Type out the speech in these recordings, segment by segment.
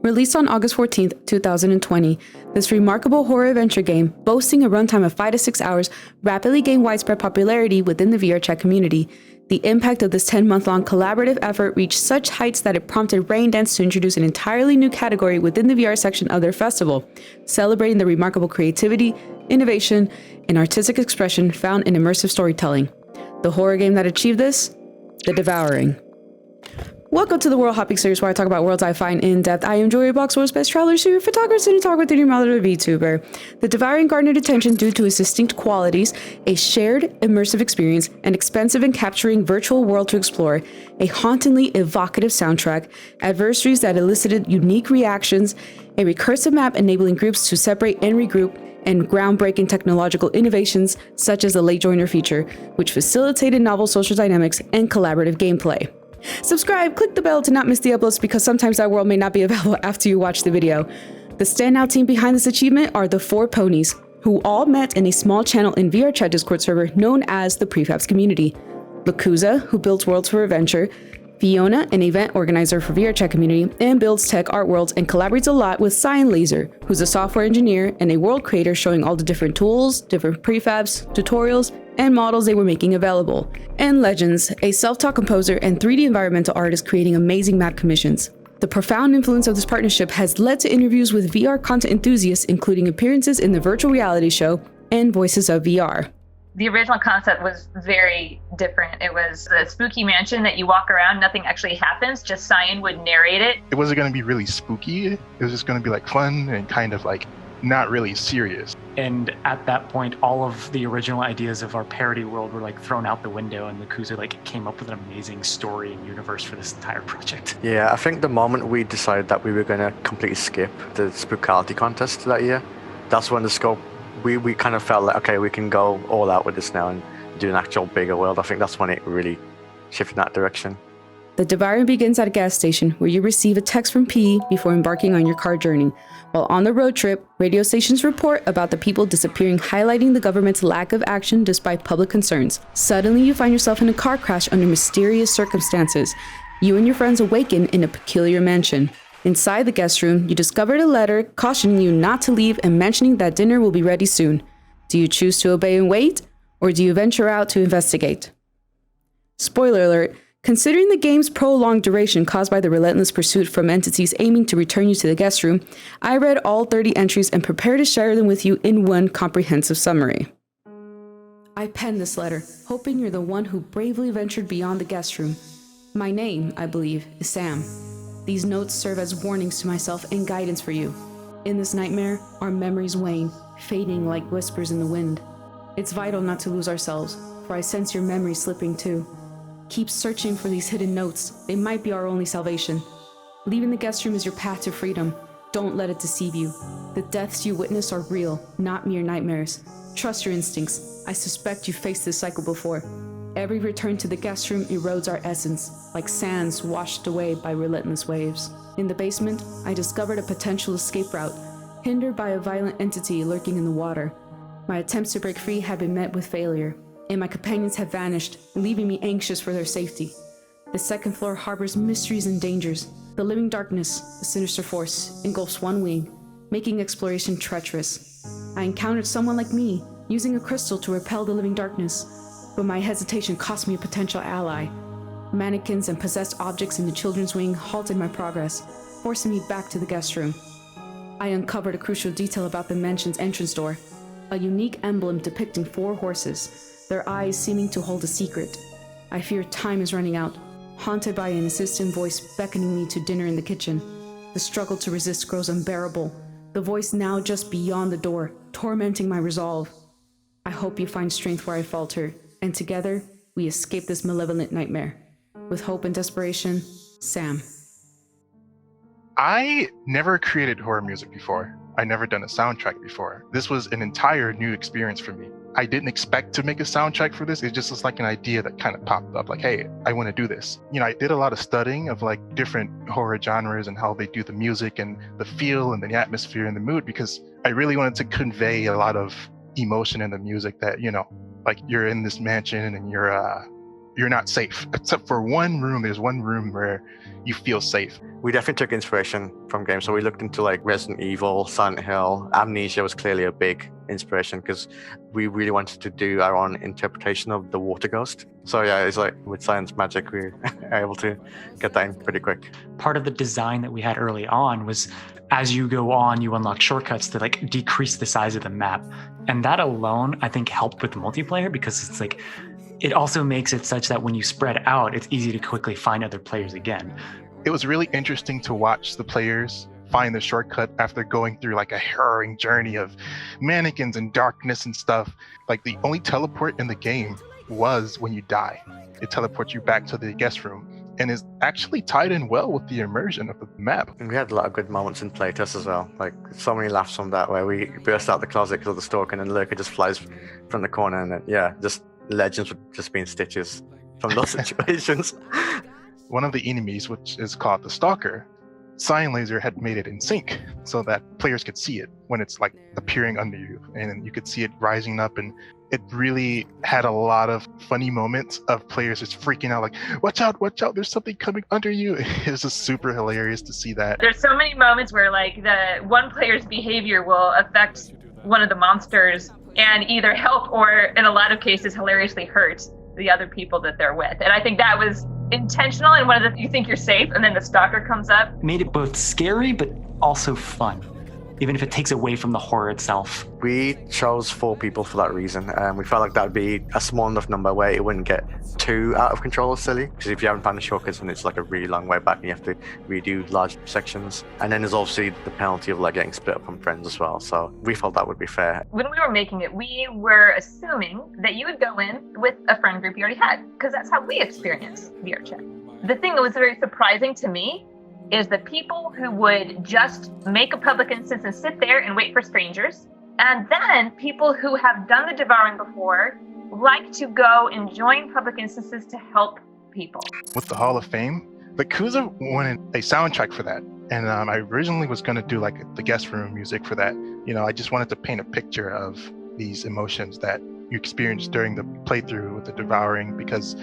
Released on August 14th, 2020, this remarkable horror adventure game, boasting a runtime of 5 to 6 hours, rapidly gained widespread popularity within the VR chat community. The impact of this 10-month-long collaborative effort reached such heights that it prompted Raindance to introduce an entirely new category within the VR section of their festival, celebrating the remarkable creativity, innovation, and artistic expression found in immersive storytelling. The horror game that achieved this? The Devouring. Welcome to the World Hopping series, where I talk about worlds I find in depth. I am Joy Box, world's best traveler, super photographer, and talk with your mother of a VTuber. The Devouring garnered attention due to its distinct qualities, a shared immersive experience, an expansive and capturing virtual world to explore, a hauntingly evocative soundtrack, adversaries that elicited unique reactions, a recursive map enabling groups to separate and regroup, and groundbreaking technological innovations such as the late joiner feature, which facilitated novel social dynamics and collaborative gameplay. Subscribe, click the bell to not miss the uploads, because sometimes that world may not be available after you watch the video. The standout team behind this achievement are the 4 Poneys, who all met in a small channel in VR chat Discord server known as the Prefabs community. Lakuza, who builds worlds for adventure, Fiona, an event organizer for VR chat community and builds tech art worlds and collaborates a lot with Cyan Laser, who's a software engineer and a world creator showing all the different tools, different prefabs, tutorials, and models they were making available. And Legends, a self-taught composer and 3D environmental artist creating amazing map commissions. The profound influence of this partnership has led to interviews with VR content enthusiasts, including appearances in the virtual reality show and Voices of VR. The original concept was very different. It was a spooky mansion that you walk around, nothing actually happens, just Cyan would narrate it. It wasn't going to be really spooky. It was just going to be like fun and kind of like not really serious. And at that point, all of the original ideas of our parody world were like thrown out the window, and Lakuza like came up with an amazing story and universe for this entire project. Yeah, I think the moment we decided that we were going to completely skip the Spookality contest that year, that's when the scope, we kind of felt like, okay, we can go all out with this now and do an actual bigger world. I think that's when it really shifted in that direction. The Devouring begins at a gas station where you receive a text from P before embarking on your car journey. While on the road trip, radio stations report about the people disappearing, highlighting the government's lack of action despite public concerns. Suddenly, you find yourself in a car crash under mysterious circumstances. You and your friends awaken in a peculiar mansion. Inside the guest room, you discovered a letter cautioning you not to leave and mentioning that dinner will be ready soon. Do you choose to obey and wait, or do you venture out to investigate? Spoiler alert. Considering the game's prolonged duration caused by the relentless pursuit from entities aiming to return you to the guest room, I read all 30 entries and prepared to share them with you in one comprehensive summary. I penned this letter, hoping you're the one who bravely ventured beyond the guest room. My name, I believe, is Sam. These notes serve as warnings to myself and guidance for you. In this nightmare, our memories wane, fading like whispers in the wind. It's vital not to lose ourselves, for I sense your memory slipping too. Keep searching for these hidden notes. They might be our only salvation. Leaving the guest room is your path to freedom. Don't let it deceive you. The deaths you witness are real, not mere nightmares. Trust your instincts. I suspect you've faced this cycle before. Every return to the guest room erodes our essence, like sands washed away by relentless waves. In the basement, I discovered a potential escape route, hindered by a violent entity lurking in the water. My attempts to break free have been met with failure, and my companions have vanished, leaving me anxious for their safety. The second floor harbors mysteries and dangers. The living darkness, a sinister force, engulfs one wing, making exploration treacherous. I encountered someone like me, using a crystal to repel the living darkness, but my hesitation cost me a potential ally. Mannequins and possessed objects in the children's wing halted my progress, forcing me back to the guest room. I uncovered a crucial detail about the mansion's entrance door, a unique emblem depicting 4 horses, their eyes seeming to hold a secret. I fear time is running out, haunted by an assistant voice beckoning me to dinner in the kitchen. The struggle to resist grows unbearable, the voice now just beyond the door, tormenting my resolve. I hope you find strength where I falter, and together, we escape this malevolent nightmare. With hope and desperation, Sam. I never created horror music before. I never done a soundtrack before. This was an entire new experience for me. I didn't expect to make a soundtrack for this. It just was like an idea that kind of popped up, like, hey, I want to do this. You know, I did a lot of studying of like different horror genres and how they do the music and the feel and the atmosphere and the mood, because I really wanted to convey a lot of emotion in the music that, you know, like you're in this mansion and you're not safe, except for one room. There's one room where you feel safe. We definitely took inspiration from games. So we looked into like Resident Evil, Silent Hill. Amnesia was clearly a big inspiration because we really wanted to do our own interpretation of the water ghost. So yeah, it's like with science magic, we were able to get that in pretty quick. Part of the design that we had early on was as you go on, you unlock shortcuts to like decrease the size of the map. And that alone, I think, helped with the multiplayer because it's like, it also makes it such that when you spread out, it's easy to quickly find other players again. It was really interesting to watch the players find the shortcut after going through like a harrowing journey of mannequins and darkness and stuff. Like the only teleport in the game was when you die. It teleports you back to the guest room and is actually tied in well with the immersion of the map. And we had a lot of good moments in playtest as well. Like so many laughs from that where we burst out the closet because of the stalk and then Lurker just flies from the corner and then, yeah, just legends would just be in stitches from those situations. One of the enemies, which is called the Stalker, Cyan Laser had made it in sync so that players could see it when it's like appearing under you and you could see it rising up, and it really had a lot of funny moments of players just freaking out like, watch out, there's something coming under you. It was just super hilarious to see that. There's so many moments where like the one player's behavior will affect one of the monsters and either help or in a lot of cases hilariously hurt the other people that they're with. And I think that was intentional, and one of the, you think you're safe and then the stalker comes up. Made it both scary but also fun, even if it takes away from the horror itself. We chose 4 people for that reason. We felt like that would be a small enough number where it wouldn't get too out of control or silly. Because if you haven't found the shortcuts, then it's like a really long way back and you have to redo large sections. And then there's obviously the penalty of like getting split up from friends as well. So we felt that would be fair. When we were making it, we were assuming that you would go in with a friend group you already had, because that's how we experienced VR chat. The thing that was very surprising to me is the people who would just make a public instance and sit there and wait for strangers. And then people who have done the devouring before like to go and join public instances to help people. With the Hall of Fame, the Kuza wanted a soundtrack for that. And I originally was going to do like the guest room music for that. You know, I just wanted to paint a picture of these emotions that you experienced during the playthrough with the devouring, because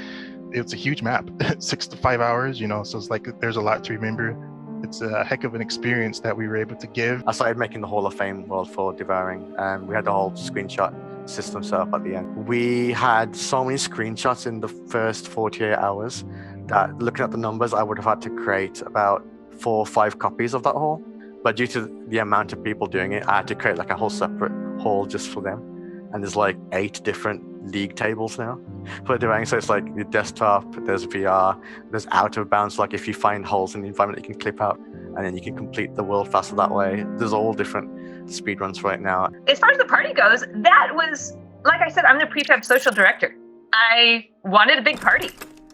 it's a huge map, 6 to 5 hours, you know, so it's like there's a lot to remember. It's a heck of an experience that we were able to give. I started making the Hall of Fame world for Devouring, and we had the whole screenshot system set up at the end. We had so many screenshots in the first 48 hours that, looking at the numbers, I would have had to create about 4 or 5 copies of that hall. But due to the amount of people doing it, I had to create like a whole separate hall just for them. And there's like 8 different league tables now for Devouring. So it's like your desktop, there's VR, there's out of bounds. Like if you find holes in the environment, you can clip out and then you can complete the world faster that way. There's all different speedruns right now. As far as the party goes, that was, like I said, I'm the prefab social director. I wanted a big party.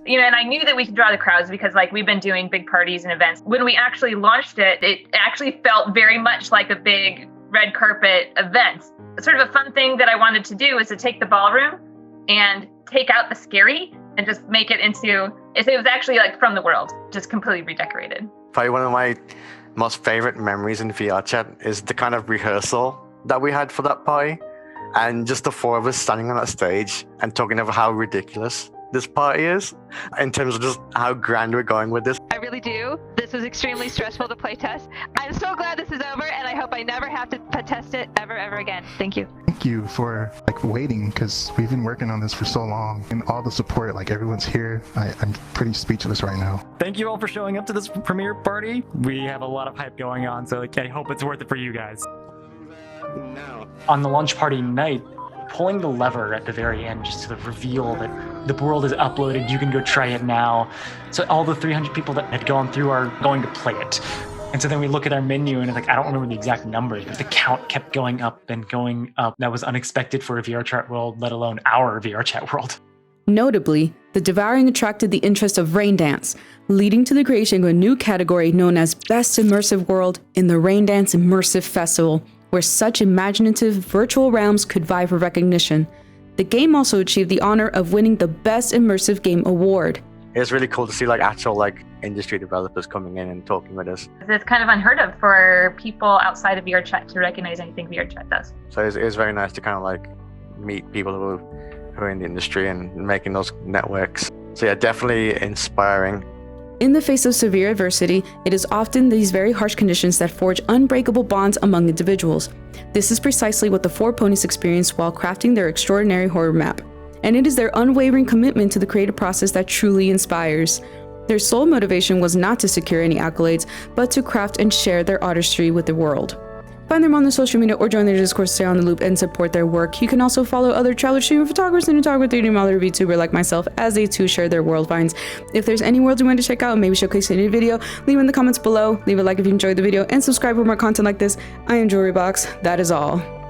You know, and I knew that we could draw the crowds because like we've been doing big parties and events. When we actually launched it, it actually felt very much like a big red carpet event. Sort of a fun thing that I wanted to do is to take the ballroom and take out the scary and just make it into, it was actually like from the world, just completely redecorated. Probably one of my most favorite memories in VR chat is the kind of rehearsal that we had for that party. And just the 4 of us standing on that stage and talking about how ridiculous this party is in terms of just how grand we're going with this. I really do. This was extremely stressful to play test. I'm so glad this is over, and I hope I never have to test it ever again. Thank you. Thank you for like waiting, because we've been working on this for so long, and all the support, like everyone's here. I'm pretty speechless right now. Thank you all for showing up to this premiere party. We have a lot of hype going on, so like, I hope it's worth it for you guys. No. On the launch party night, pulling the lever at the very end just to reveal that the world is uploaded, you can go try it now. So all the 300 people that had gone through are going to play it. And so then we look at our menu and it's like, I don't remember the exact numbers, but the count kept going up and going up. That was unexpected for a VR chat world, let alone our VR chat world. Notably, the Devouring attracted the interest of Rain Dance, leading to the creation of a new category known as Best Immersive World in the Rain Dance Immersive Festival, where such imaginative virtual realms could vie for recognition. The game also achieved the honor of winning the Best Immersive Game Award. It's really cool to see like actual like industry developers coming in and talking with us. It's kind of unheard of for people outside of VR chat to recognize anything VR chat does. So it's very nice to kind of like meet people who are in the industry and making those networks. So yeah, definitely inspiring In the face of severe adversity, it is often these very harsh conditions that forge unbreakable bonds among individuals. This is precisely what the 4 Poneys experienced while crafting their extraordinary horror map. And it is their unwavering commitment to the creative process that truly inspires. Their sole motivation was not to secure any accolades, but to craft and share their artistry with the world. Find them on the social media or join their Discord to stay on the loop and support their work. You can also follow other traveler streamer photographers and photographer 3D modeler VTuber like myself as they too share their world finds. If there's any worlds you want to check out and maybe showcase in a video, leave in the comments below, leave a like if you enjoyed the video, and subscribe for more content like this. I am Jewelry Box. That is all.